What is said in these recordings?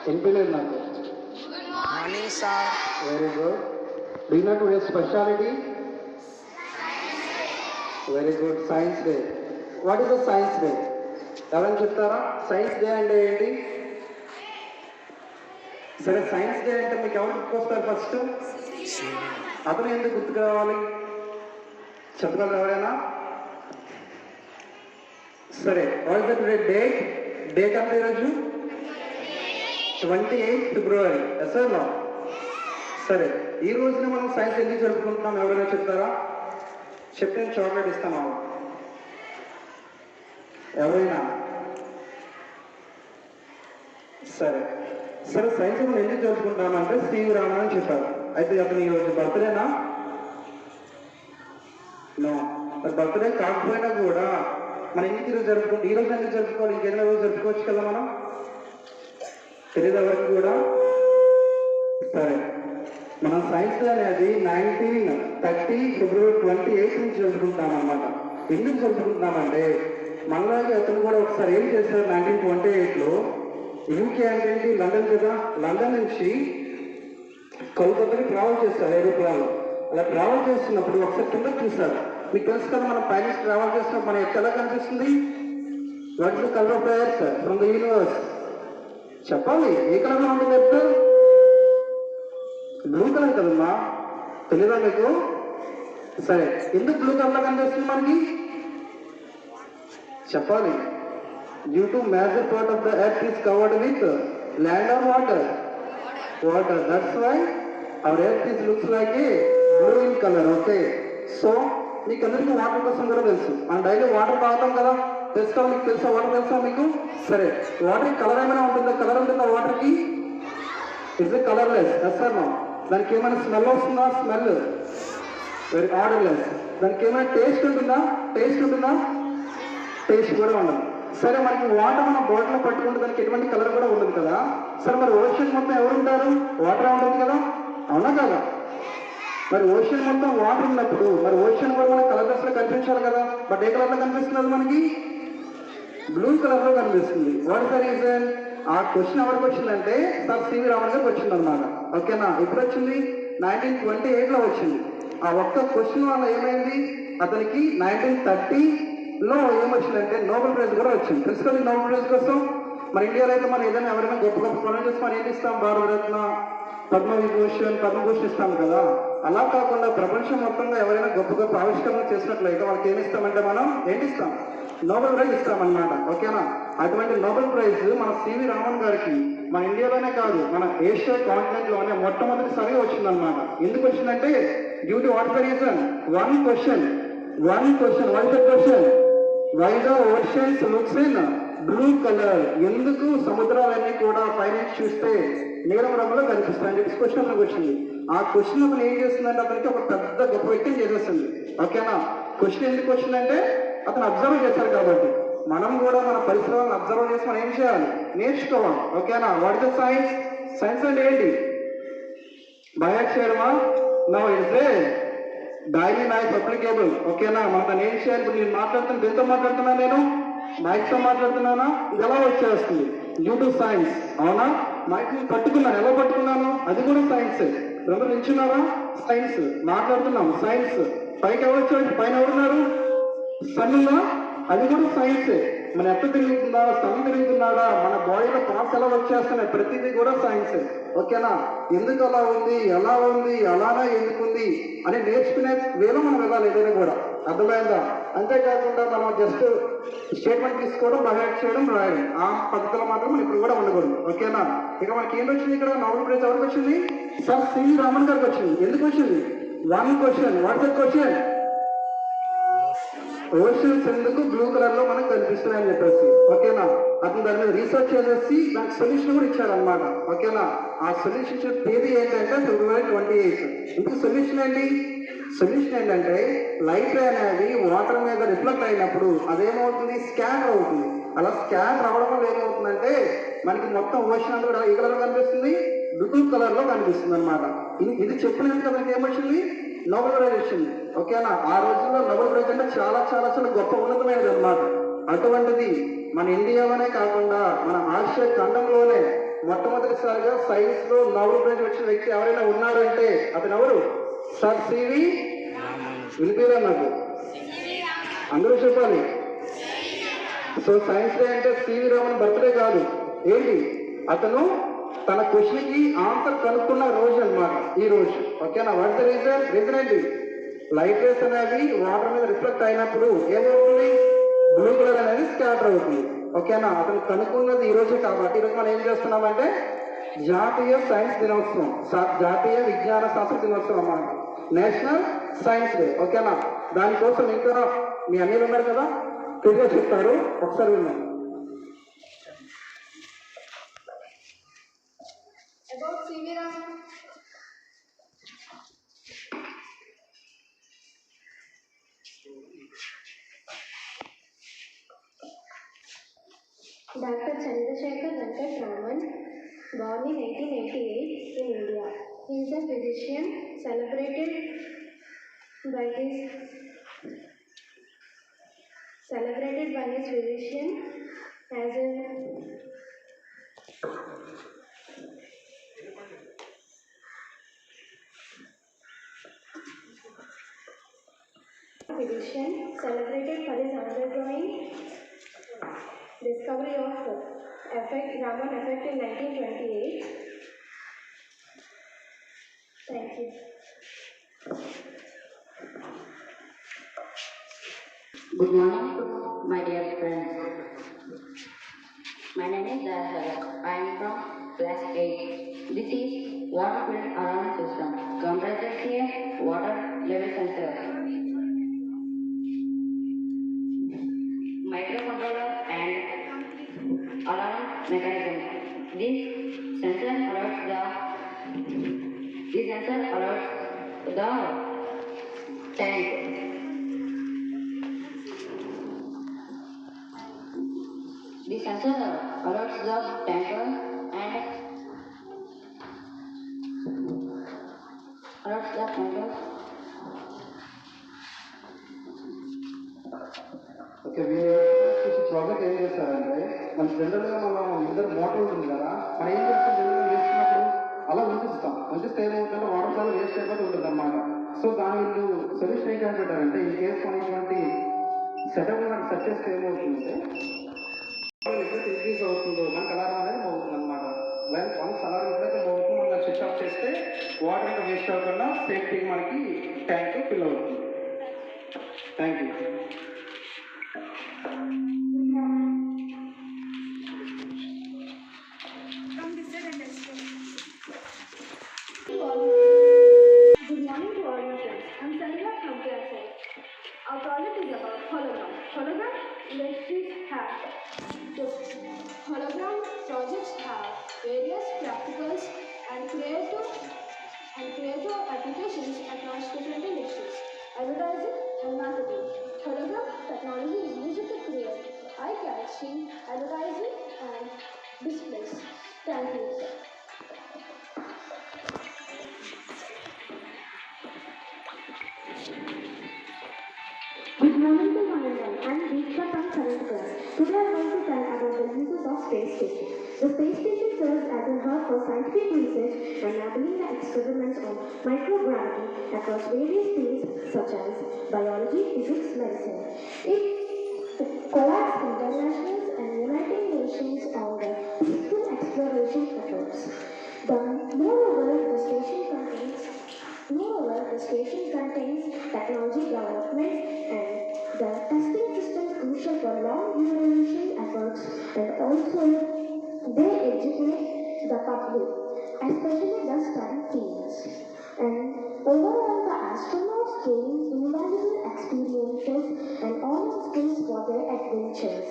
వినిపించలేదు నాకు. Morning sir. Very good. Do you know today speciality? Very good. Science day. What is the science day? ఎవరైనా చెప్తారా? Science day అంటే ఏంటి? సరే, సైన్స్ డే అంటే మీకు ఎవరు గుర్తుకొస్తారు ఫస్ట్? అతను ఎందుకు గుర్తుకు రావాలి చెప్పగలరు ఎవరైనా? సరే, what is the today date? Date అంటే ఈరోజు 28 ఫిబ్రవరి. ఎస్ఆర్లో. సరే, ఈ రోజున మనం సైన్స్ ఎందుకు జరుపుకుంటున్నాం ఎవరైనా చెప్తారా? చెప్తే నేను చాక్లెట్ ఇస్తాను. ఎవరైనా? సరే సరే, సైన్స్ మనం ఎందుకు జరుపుకుంటామంటే సివి రామన్ అని చెప్పారు. అయితే అతను ఈరోజు బర్త్డేనా? నో. బర్త్డే కాకపోయినా కూడా మనం ఎందుకు ఈరోజు జరుపుకుంటాం? ఈ రోజు ఎందుకు జరుపుకోవాలి? ఇంకేదైనా రోజు జరుపుకోవచ్చు కదా మనం? తెలియదు ఎవరికి కూడా. సరే, మనం సైన్స్ డే అనేది 1930 ఫిబ్రవరి 28 నుంచి జరుపుకుంటాం అన్నమాట. ఎందుకు జరుపుకుంటున్నామంటే మనలాగే అతను కూడా ఒకసారి ఏం చేశారు 1928లో. యూకే అంటే ఏంటి? లండన్ కదా. లండన్ నుంచి కోల్కతాకి ట్రావెల్ చేస్తారు ఏరోప్లేన్లో. అలా ట్రావెల్ చేస్తున్నప్పుడు ఒకసారి కింద చూస్తారు. మీకు తెలుసు కదా, మనం పైన ట్రావెల్ చేస్తున్నప్పుడు మన ఎత్తు ఎలా కనిపిస్తుంది? What is the colour of the earth from the universe? చెప్పాలి. ఏ కలర్లో ఉంటుంది ఎర్త్? బ్లూ కలర్ కదమ్మా. తెలీదా మీకు? సరే, ఎందుకు బ్లూ కలర్లో కనిపిస్తుంది మనకి? చెప్పాలి. Due to major part of the earth is covered with land or water? Water. That's why our earth is looks like a blue in colour. Okay. So మీకు అందరికీ వాటర్ కోసం కూడా తెలుసు. మనం డైలీ వాటర్ తాగుతాం కదా. తెలుసా? మీకు తెలుసా? వాటర్ తెలుసా మీకు? సరే, వాటర్ కలర్ ఏమైనా ఉంటుందా? కలర్ ఉంటుందా వాటర్కి? It's colourless. Yes or no? దానికి ఏమైనా స్మెల్ వస్తుందా? Smell very odourless. దానికి ఏమైనా టేస్ట్ ఉంటుందా? టేస్ట్ ఉంటుందా? టేస్ట్ కూడా ఉండదు. సరే, మనకి వాటర్ మనం బాటిల్లో పట్టుకుంటే దానికి ఎటువంటి కలర్ కూడా ఉండదు కదా. సరే, మరి ఓషన్ మొత్తం ఎవరు ఉంటారు? వాటర్ ఉంటుంది కదా. అవునా కదా? మరి ఓషన్ మొత్తం వాటర్ ఉన్నప్పుడు మరి ఓషన్ కూడా మనకి కలర్ డ్రెస్లో కనిపించాలి కదా. బట్ ఏ కలర్లో కనిపిస్తున్నది మనకి? బ్లూ కలర్లో కనిపిస్తుంది. What is the reason? ఆ క్వశ్చన్ ఎవరికి వచ్చిందంటే సార్ సివి రామన్ గారికి వచ్చింది అనమాట. ఓకేనా? ఎప్పుడు వచ్చింది? 1928లో వచ్చింది. ఆ ఒక్క క్వశ్చన్ వల్ల ఏమైంది? అతనికి 1930లో ఏమొచ్చిందంటే నోబెల్ ప్రైజ్ కూడా వచ్చింది. తెలుసుకోండి, నోబెల్ ప్రైజ్ కోసం మన ఇండియాలో అయితే మనం ఏదైనా ఎవరైనా గొప్ప గొప్ప పనులు చేసి మనం ఏం ఇస్తాం? భారతరత్న, పద్మవిభూషణ్, పద్మభూషణ్ ఇస్తాం కదా. అలా కాకుండా ప్రపంచం మొత్తంగా ఎవరైనా గొప్ప గొప్ప ఆవిష్కరణలు చేసినట్లయితే వాళ్ళకి ఏమి ఇస్తామంటే మనం ఏంటి ఇస్తాం? నోబెల్ ప్రైజ్ ఇస్తామన్నమాట. ఓకేనా? అటువంటి నోబెల్ ప్రైజ్ మన సివి రామన్ గారికి మన ఇండియాలోనే కాదు మన ఏషియా కాంటినెంట్లోనే మొట్టమొదటిసారిగా వచ్చిందనమాట. ఎందుకు వచ్చిందంటే due to what the reason? One question. What is the question? Why the oceans looks in blue colour? ఎందుకు సముద్రాలన్నీ కూడా పైనుంచి చూస్తే నీలం రంగులో కనిపిస్తాయి అని చెప్పి క్వశ్చన్ మనకు వచ్చింది. ఆ క్వశ్చన్ అతను ఏం చేస్తుందంటే అతనికి ఒక పెద్ద గొప్ప వ్యక్తిని చేసేస్తుంది. ఓకేనా? క్వశ్చన్ ఎందుకు వచ్చిందంటే అతను అబ్జర్వ్ చేశారు కాబట్టి. మనం కూడా మన పరిసరాలను అబ్జర్వ్ చేసి మనం ఏం చేయాలి? నేర్చుకోవాలి. ఓకేనా? What is the science? Science అంటే ఏంటి? బయాక్ చేయడమా? No, it's a daily life applicable. ఓకేనా? మనం దాన్ని ఏం చేయాలి? ఇప్పుడు నేను మాట్లాడుతున్నా, దేంతో మాట్లాడుతున్నా? నేను మైక్తో మాట్లాడుతున్నానా? ఇది ఎలా వచ్చేస్తుంది? Due to science. అవునా? మైక్ పట్టుకున్నాను. ఎలా పట్టుకున్నాను? అది కూడా సైన్స్. అందరూ నిల్చున్నారా? సైన్స్. మాట్లాడుతున్నాం, సైన్స్. పైకి ఎవరు వచ్చారు? పైన ఎవరున్నారు? సన్నున్నా? అది కూడా సైన్సే. మన ఎట్ట తిరుగుతుందా? సన్ తిరుగుతున్నాడా? మన బాడీలో పార్ట్స్ ఎలా వచ్చేస్తున్నాయి? ప్రతిదీ కూడా సైన్సే. ఓకేనా? ఎందుకు అలా ఉంది, ఎలా ఉంది, అలానా ఎందుకుంది అని నేర్చుకునే వేలో మనం వెళ్ళాలి ఏదైనా కూడా. అర్థమైందా? అంతేకాకుండా మనం జస్ట్ స్టేట్మెంట్ తీసుకోవడం, బయాక్ చేయడం, రాయడం ఆ పద్ధతిలో మాత్రం మనం ఇప్పుడు కూడా ఉండకూడదు. ఓకేనా? ఇక మనకి ఏం వచ్చింది? ఇక్కడ నోబెల్ ప్రైజ్ ఎవరికి వచ్చింది? సార్ సివి రామన్ గారికి వచ్చింది. ఎందుకు వచ్చింది? One question. What's the question? Oceans ఎందుకు బ్లూ కలర్ లో మనకు కనిపిస్తున్నాయని చెప్పేసి. ఓకేనా? అతను దాని మీద రీసెర్చ్ చేసేసి దానికి సొల్యూషన్ కూడా ఇచ్చారనమాట. ఓకేనా? ఆ సొల్యూషన్ ఇచ్చిన తేదీ ఏంటంటే ఫిబ్రవరి 28. ఇందుకు సొల్యూషన్ ఏంటి? సొల్యూషన్ ఏంటంటే లైట్ అనేది వాటర్ మీద రిఫ్లెక్ట్ అయినప్పుడు అదేమవుతుంది? స్కాన్ అవుతుంది. అలా స్కాన్ రావడం వల్ల ఏమవుతుందంటే మనకి మొత్తం ఓషన్ కూడా ఏ కలర్ కనిపిస్తుంది? బ్లూ కలర్ లో కనిపిస్తుంది అనమాట. ఇది చెప్పినందుకు మనకి ఏమొచ్చింది? నోబెల్ ప్రైజ్ వచ్చింది. ఓకేనా? ఆ రోజుల్లో నోబెల్ ప్రైజ్ అంటే చాలా చాలా చాలా గొప్ప ఉన్నతమైనది అనమాట. అటువంటిది మన ఇండియాలోనే కాకుండా మన ఆసియా ఖండంలోనే మొట్టమొదటిసారిగా సైన్స్ లో నోబెల్ ప్రైజ్ వచ్చిన వ్యక్తి ఎవరైనా ఉన్నారంటే అతను ఎవరు? సార్ సివి వినిపిరా నాకు అందరూ చెప్పాలి. సో సైన్స్ డే అంటే సివి రామన్ బర్త్డే కాదు, ఏంటి అతను తన క్వశ్చన్ కి ఆన్సర్ కనుక్కున్న రోజు అన్నమాట ఈ రోజు. ఓకేనా? What the reason? రీజన్ ఏంటి? లైట్ రేస్ అనేవి వాటర్ మీద రిఫ్లెక్ట్ అయినప్పుడు ఏమవుతుంది? బ్లూ కలర్ అనేది స్కాటర్ అవుతుంది. ఓకేనా? అతను కనుక్కున్నది ఈ రోజే కాబట్టి ఈరోజు మనం ఏం చేస్తున్నామంటే జాతీయ సైన్స్ దినోత్సవం, జాతీయ విజ్ఞాన శాస్త్ర దినోత్సవం అన్నమాట, నేషనల్ సైన్స్ డే. ఓకేనా? దానికోసం ఇంకా మీ అన్నీలు ఉన్నారు కదా, క్లియర్గా చెప్తారు, ఒకసారి విన్నాం. About C.V. Raman. Dr. Chandrasekhar Venkat Raman, born in 1888 in India. He is a physician celebrated by his physician as a physician celebrated for his undergoing discovery of Raman effect in 1928. Thank you. Good morning, my dear friends. My name is Dara. I am from class 8. This is water filled alarm system. Compressor here, water level sensor. Microcontroller and alarm mechanism. This sensor alerts the tank. The sensor alerts the tanker and alerts the tanker. Okay, మీరు project ఏం చేస్తారంటే మన జనరల్గా మనం ఇద్దరు motor ఉంటుంది కదా, మనం ఏం చేస్తాం జనరల్గా వేసుకున్నప్పుడు అలా ఉంచిస్తే ఏమవుతుందంటే వాటర్ చాలా వేస్ట్ అయిపోతూ ఉంటుంది అన్నమాట. సో దాని వీళ్ళు సొల్యూషన్ ఏం కనిపెట్టారంటే ఈ కేసు అనేటువంటి సెటప్ మనకి సెట్ చేస్తే ఏమవుతుందంటే ఇంక్రీజ్ అవుతుందో మనకు అలారం అనేది మోగుతుంది అనమాట. వన్స్ అలారం ఎప్పుడైతే మోగుతుందో మనం స్విచ్ ఆఫ్ చేస్తే వాటర్ ఇంకా వేస్ట్ అవ్వకుండా సేఫ్టీ మనకి ట్యాంక్ ఫిల్ అవుతుంది. Thank you. Good morning to all my friends. I'm Sandra from class 8. Our project is about hologram. Hologram industries have the hologram projects have various practicals and creative applications across different industries, advertising and marketing. Hologram technology is used to create eye-catching advertising and displays. Thank you. Good morning to one and all. I'm Deeksha from 7th class. Today I'm going to tell about the uses of space station. The space station serves as a hub for scientific research, enabling the experiments on microgravity across various fields such as biology, physics, medicine. It collaborates international and United Nations on the peaceful exploration efforts. Moreover, the station contains technology development and the testing systems crucial for long duration efforts, and also they educate the public, especially the study fields. And overall, the astronauts gain invaluable experiences and honest skills for their adventures.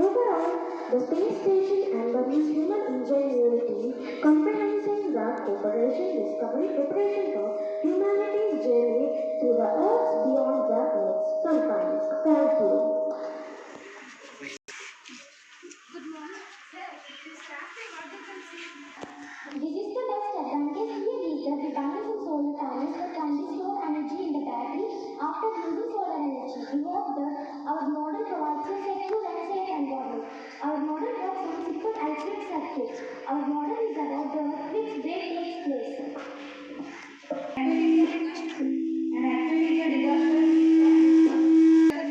Overall, the space station embodies human ingenuity, comprehending the cooperation, discovery, preparation for humanity's journey through the earth beyond the earth's confines. Thank you. Good morning, sir. This chapter, what you can see? This is the best advantage here is that dependence on solar panels that can store energy in the battery after using solar energy. We hope that our model provides a secure and hope. Our model is about the which day takes place. An actually is a disaster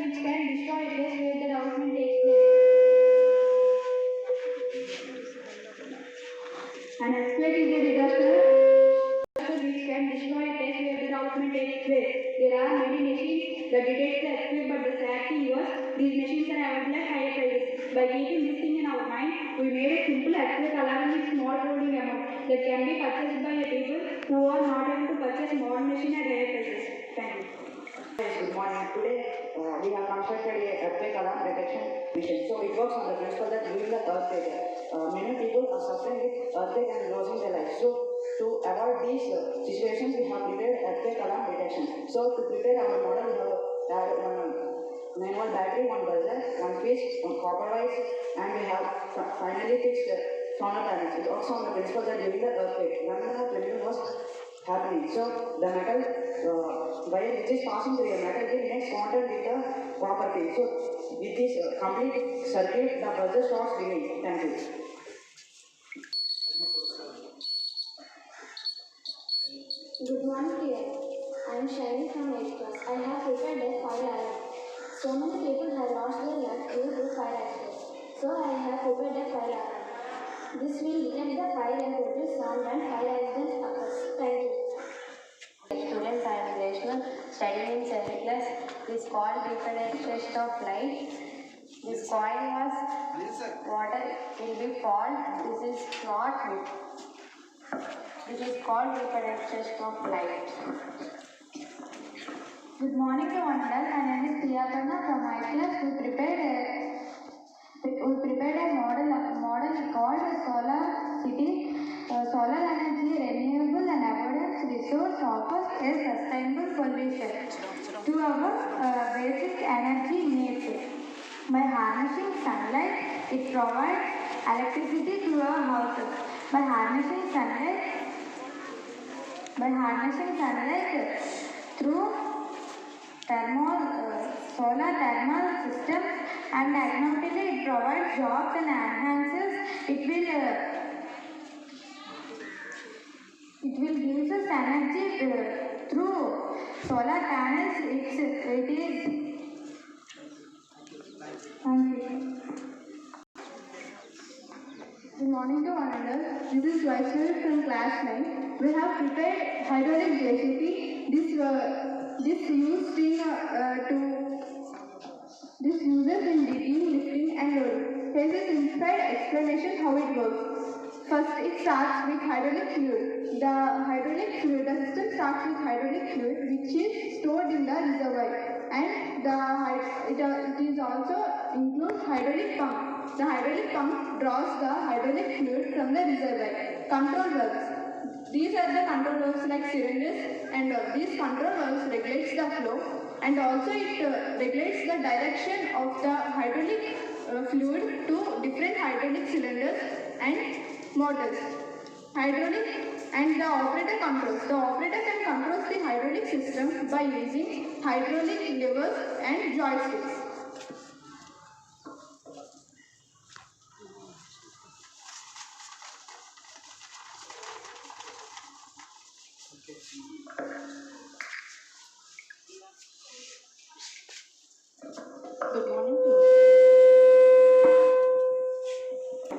which can destroy a place where the development takes place. An earthquake is a disaster which can destroy a place where the development takes place. There are many machines that detect the earthquake, but the sad thing was these machines are available at higher prices. By keeping this thing in our mind, we made a simple earthquake alarm with small rolling amount that can be purchased by a people who are not able to purchase modern machine at higher prices. Thank you. Good morning. Today we have constructed a earthquake alarm detection machine. So it works on the principle that during the earthquake, many people are suffering with earthquake and losing their lives. So to avoid these situations, we have prepared earthquake alarm detection. So to prepare our model, we have one manual battery, one buzzer, one switch, one copper wires, and we have finally fixed solar panels. It works on the principle that during the earthquake, when the tremor was happening. So the metal wire which is passing through a metal gate makes contact with the copper pin. So with this complete circuit, the buzzer starts ringing. Thank you. Good morning, dear. I am Shani from 8th class. I have prepared a fire alarm. So many people have lost their life due to fire accidents. So I have prepared a fire alarm. This will detect the fire and produce sound when fire accident occurs. Thank you. Students, I am Reshma, studying in 7th class. This called reproduction of light. This coin was water will be fall. This is not. This is called reproduction of light. Good morning to one and all. My name is Priyaparna from my class. We prepared a model called Solar City. Solar energy, renewable and abundance resource offers a sustainable solution to our basic energy needs. By harnessing sunlight, it provides electricity to our houses. By harnessing sunlight through solar thermal systems, and economically it provides jobs and enhances. It will give us energy through solar panels. It is. Thank you. Good morning to one and all. This is Vaishnavi from class 9. We have prepared hydraulic JCB. This uses in digging, lifting and loading. Here is a simplified explanation how it works. First, it starts with hydraulic fluid. The system starts with hydraulic fluid which is stored in the reservoir, and it is also includes hydraulic pump. The hydraulic pump draws the hydraulic fluid from the reservoir. Control valves. These are the control valves like cylinders, and these control valves regulates the flow, and also it regulates the direction of the hydraulic fluid to different hydraulic cylinders and motors. Hydraulic and the operator controls. The operator can control the hydraulic system by using hydraulic levers and joysticks. Good morning to you.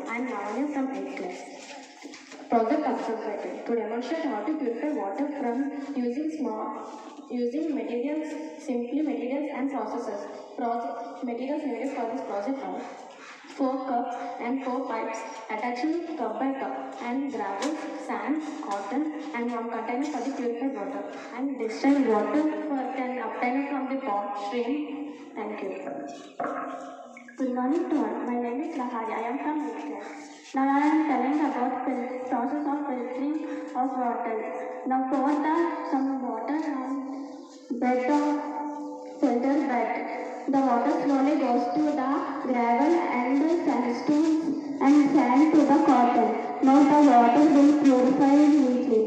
I am Lavanya from 8th class. Project Observatory to demonstrate how to purify water from using materials and processes. Materials needed for this project are 4 cups and 4 pipes attaching cup by cup, and gravel, sand, cotton, and 1 container for the purified water, and distilled water can obtain from the pond stream. Thank you. Good morning to all. My name is Lahari. I am from 8th class. Now I am telling about the process of filtering of water. Now pour some water on bed of filter bed. The water slowly goes to the gravel and the sandstones and sand to the cotton. Now the water will purify neatly.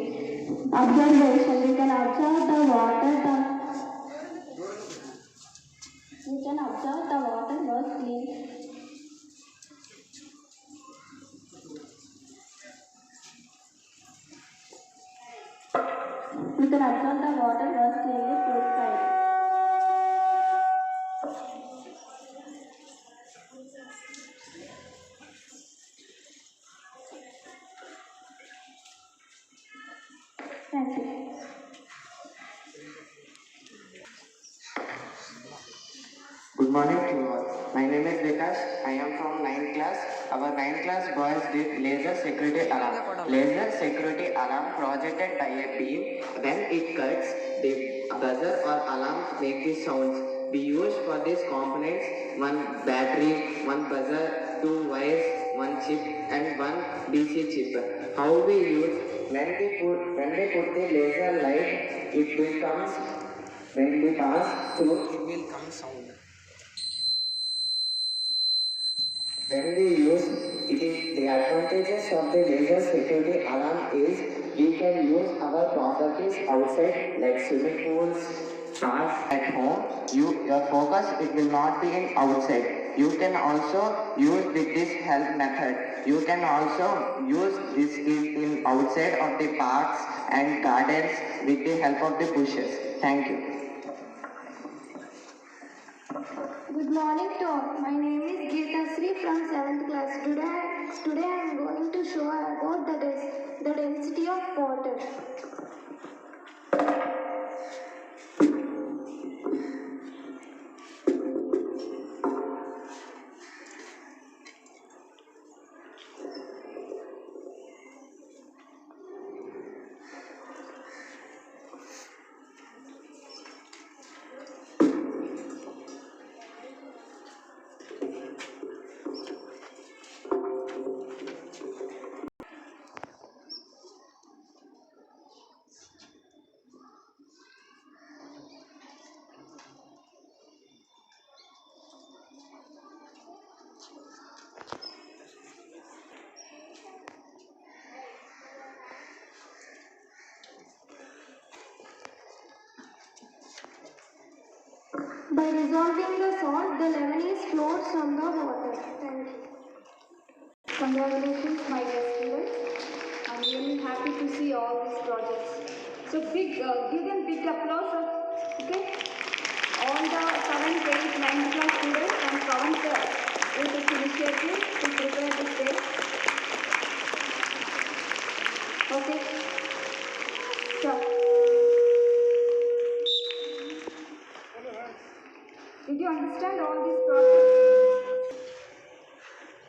Observation. We can observe the water was clean. We can observe the water was clearly purified. Thank you. Good morning to all. My name is Vikas. I am from 9th class. Our 9th class boys did laser security alarm. Laser security alarm projected by a beam. When it cuts, the buzzer or alarm make the sounds. We use for these components one battery, one buzzer, two wires, one chip, and one DC chip. How we use when we put the laser light, it becomes when we pass through it will come sound. When we use it is the advantages of the laser security alarm is we can use our properties outside like swimming pools, parks at home. Your focus it will not be in outside. You can also use with this help method. You can also use this in outside of the parks and gardens with the help of the bushes. Thank you. Good morning to all. My name is Geeta Sri from 7th class. Today I am going to show about the density of water. By dissolving the salt, the lemon floats from the water. Thank you. Congratulations, my dear students. I'm really happy to see all these projects. So give them big applause, okay? All the 7th, 8th, 9th class students and counselors will take initiative to prepare the stage. Okay? So, did you understand all these projects?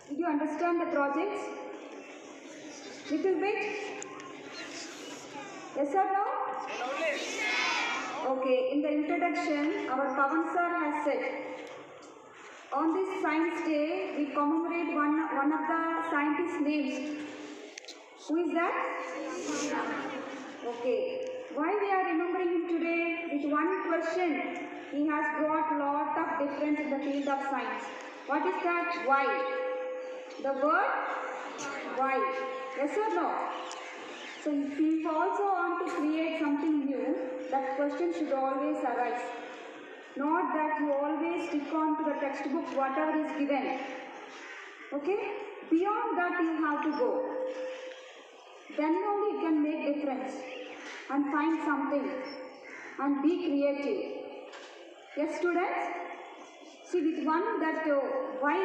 Did you understand the projects? Little bit? Yes or no? Okay, in the introduction, our Pavan sir has said, on this Science Day, we commemorate one of the scientists' names. Who is that? Okay. Why we are remembering him today? With one question, he has brought lot of difference in the field of science. What is that? Why? The word why? Yes or no? So if you also want to create something new, that question should always arise. Not that you always stick on to the textbook whatever is given. Okay? Beyond that you have to go. Then only you can make difference and find something and be creative. Yes, students? See, with one that why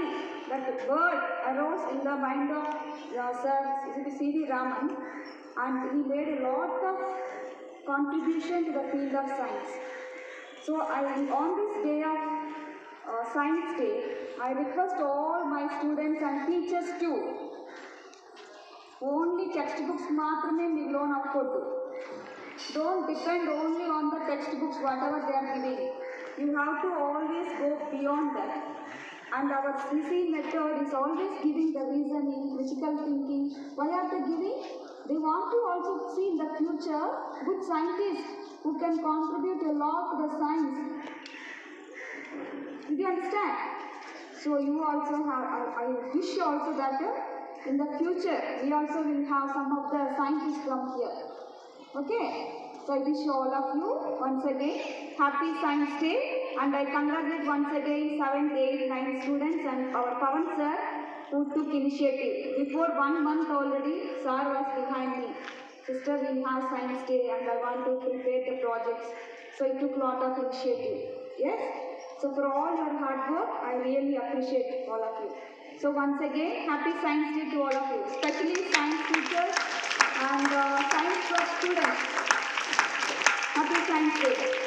that word arose in the mind of Sir C.V. Raman, and he made a lot of contribution to the field of science. So on this day of Science Day, I request all my students and teachers too. Only textbooks మాత్రమే మీరు loan అవ్వకూడదు. Don't depend only on the textbooks whatever they are giving. You have to always go beyond that. And our CC method is always giving the reasoning, critical thinking. Why are they giving? They want to also see in the future good scientists who can contribute a lot to the science. Do you understand? So you also have, I wish also that in the future we also will have some of the scientists from here. Okay? So I wish all of you once again happy Science Day, and I congratulate once again 7th, 8th, 9th students and our Pavan sir who took initiative. Before 1 month already, sir was behind me. sister, we have science day and I want to prepare the projects. So it took a lot of initiative. Yes? So for all your hard work, I really appreciate all of you. So once again, happy Science Day to all of you, especially science teachers and science club students. Happy Science Day.